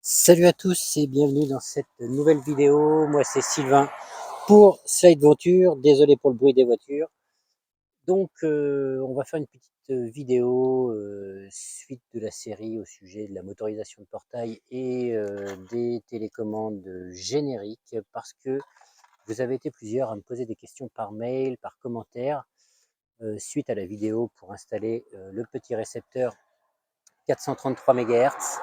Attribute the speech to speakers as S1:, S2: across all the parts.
S1: Salut à tous et bienvenue dans cette nouvelle vidéo. Moi c'est Sylvain pour Slide Venture. Désolé pour le bruit des voitures. Donc on va faire une petite vidéo suite de la série au sujet de la motorisation de portail et des télécommandes génériques parce que vous avez été plusieurs à me poser des questions par mail, par commentaire suite à la vidéo pour installer le petit récepteur 433 MHz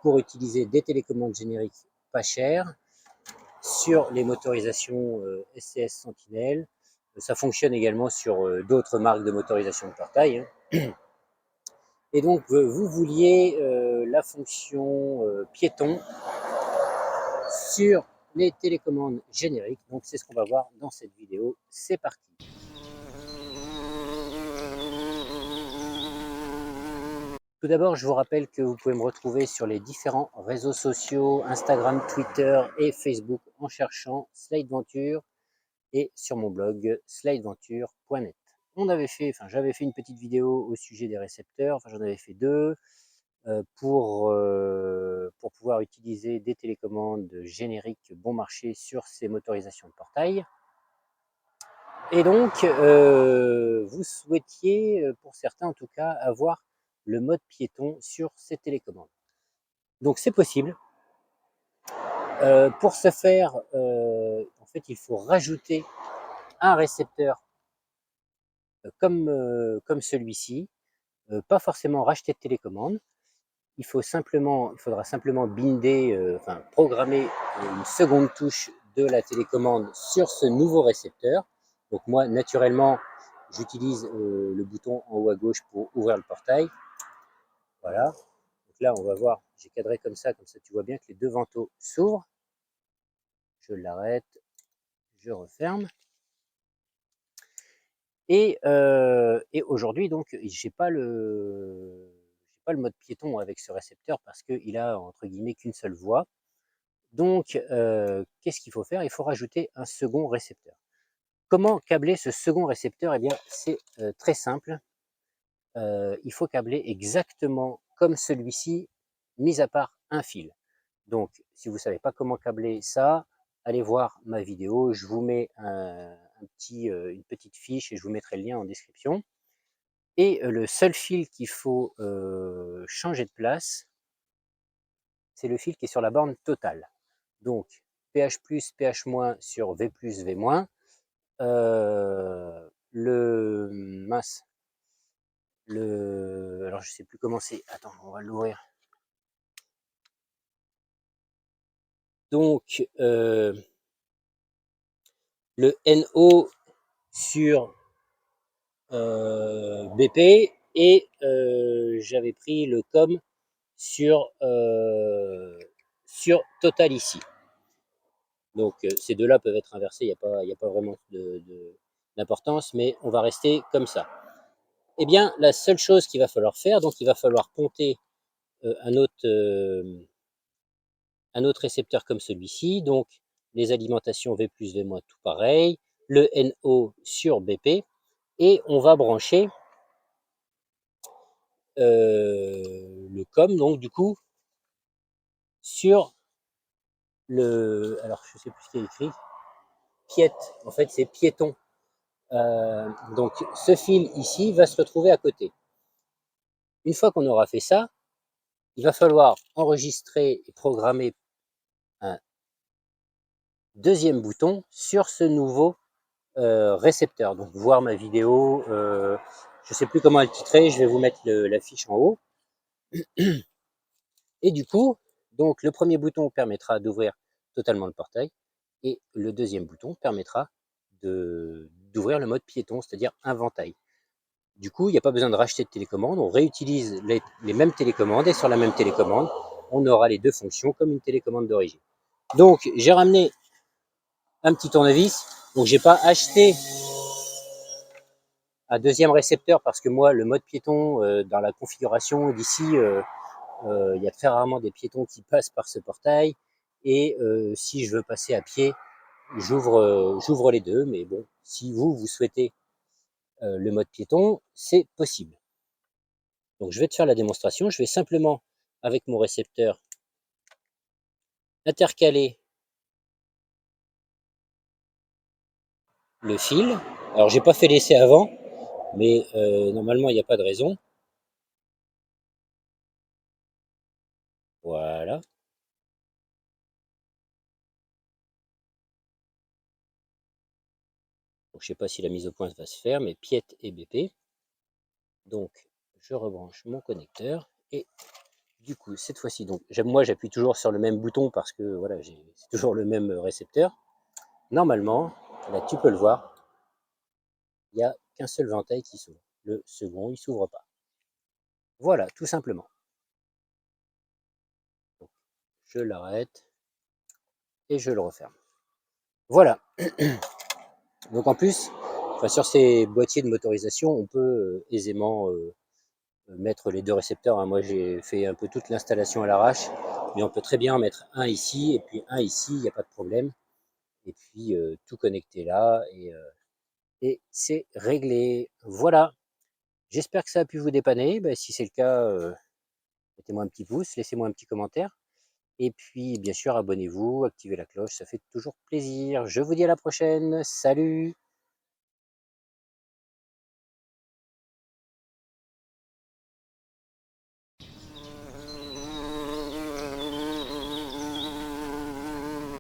S1: pour utiliser des télécommandes génériques pas chères sur les motorisations SCS Sentinel. Ça fonctionne également sur d'autres marques de motorisation de portail. Et donc, vous vouliez la fonction piéton sur les télécommandes génériques. Donc, c'est ce qu'on va voir dans cette vidéo. C'est parti. Tout d'abord, je vous rappelle que vous pouvez me retrouver sur les différents réseaux sociaux, Instagram, Twitter et Facebook en cherchant Slide Venture et sur mon blog slideventure.net. J'avais fait une petite vidéo au sujet des récepteurs, j'en avais fait deux pour pouvoir utiliser des télécommandes génériques bon marché sur ces motorisations de portail. Et donc, vous souhaitiez, pour certains en tout cas, avoir le mode piéton sur ces télécommandes. Donc c'est possible. Pour ce faire, en fait, il faut rajouter un récepteur comme celui-ci, pas forcément racheter de télécommande. Il faudra simplement binder, programmer une seconde touche de la télécommande sur ce nouveau récepteur. Donc moi, naturellement, j'utilise le bouton en haut à gauche pour ouvrir le portail. Voilà. Donc là, on va voir, j'ai cadré comme ça tu vois bien que les deux vantaux s'ouvrent. Je l'arrête, je referme. Et aujourd'hui, donc, j'ai pas le mode piéton avec ce récepteur parce qu'il a entre guillemets qu'une seule voie. Donc, qu'est-ce qu'il faut faire? Il faut rajouter un second récepteur. Comment câbler ce second récepteur? Eh bien, c'est très simple. Il faut câbler exactement comme celui-ci, mis à part un fil. Donc, si vous ne savez pas comment câbler ça, allez voir ma vidéo. Je vous mets une petite fiche et je vous mettrai le lien en description. Et le seul fil qu'il faut changer de place, c'est le fil qui est sur la borne totale. Donc, PH+, PH- sur V+, V-. Alors je sais plus comment c'est. Attends, on va l'ouvrir. Donc, le NO sur BP et j'avais pris le COM sur Total ici. Donc ces deux-là peuvent être inversés, il n'y a pas vraiment d'importance, mais on va rester comme ça. Eh bien, la seule chose qu'il va falloir faire, donc il va falloir ponter un autre récepteur comme celui-ci, donc les alimentations V+, V-, tout pareil, le NO sur BP, et on va brancher le COM, donc du coup, sur alors je sais plus ce qui est écrit, piète, en fait c'est piéton. Donc ce fil ici va se retrouver à côté. Une fois qu'on aura fait ça, il va falloir enregistrer et programmer un deuxième bouton sur ce nouveau récepteur. Donc voir ma vidéo, je ne sais plus comment elle titrer, je vais vous mettre la fiche en haut. Et du coup, donc le premier bouton permettra d'ouvrir totalement le portail et le deuxième bouton permettra d'ouvrir le mode piéton, c'est-à-dire inventail. Du coup, il n'y a pas besoin de racheter de télécommande, on réutilise les mêmes télécommandes et sur la même télécommande, on aura les deux fonctions comme une télécommande d'origine. Donc, j'ai ramené un petit tournevis, donc j'ai pas acheté un deuxième récepteur parce que moi, le mode piéton, dans la configuration d'ici, il y a très rarement des piétons qui passent par ce portail et si je veux passer à pied, j'ouvre les deux, mais bon, si vous souhaitez le mode piéton, c'est possible. Donc je vais te faire la démonstration, je vais simplement, avec mon récepteur, intercaler le fil. Alors j'ai pas fait l'essai avant, mais normalement il n'y a pas de raison. Voilà. Donc, je sais pas si la mise au point va se faire, mais Piet et BP. Donc je rebranche mon connecteur et du coup cette fois-ci, donc moi j'appuie toujours sur le même bouton parce que voilà, c'est toujours le même récepteur. Normalement, là tu peux le voir, il n'y a qu'un seul ventail qui s'ouvre. Le second, il s'ouvre pas. Voilà, tout simplement. Donc, je l'arrête et je le referme. Voilà. Donc en plus, enfin, sur ces boîtiers de motorisation, on peut aisément mettre les deux récepteurs. Hein. Moi, j'ai fait un peu toute l'installation à l'arrache, mais on peut très bien en mettre un ici et puis un ici, il n'y a pas de problème. Et puis tout connecter là et c'est réglé. Voilà. J'espère que ça a pu vous dépanner. Ben, si c'est le cas, mettez-moi un petit pouce, laissez-moi un petit commentaire. Et puis, bien sûr, abonnez-vous, activez la cloche, ça fait toujours plaisir. Je vous dis à la prochaine. Salut!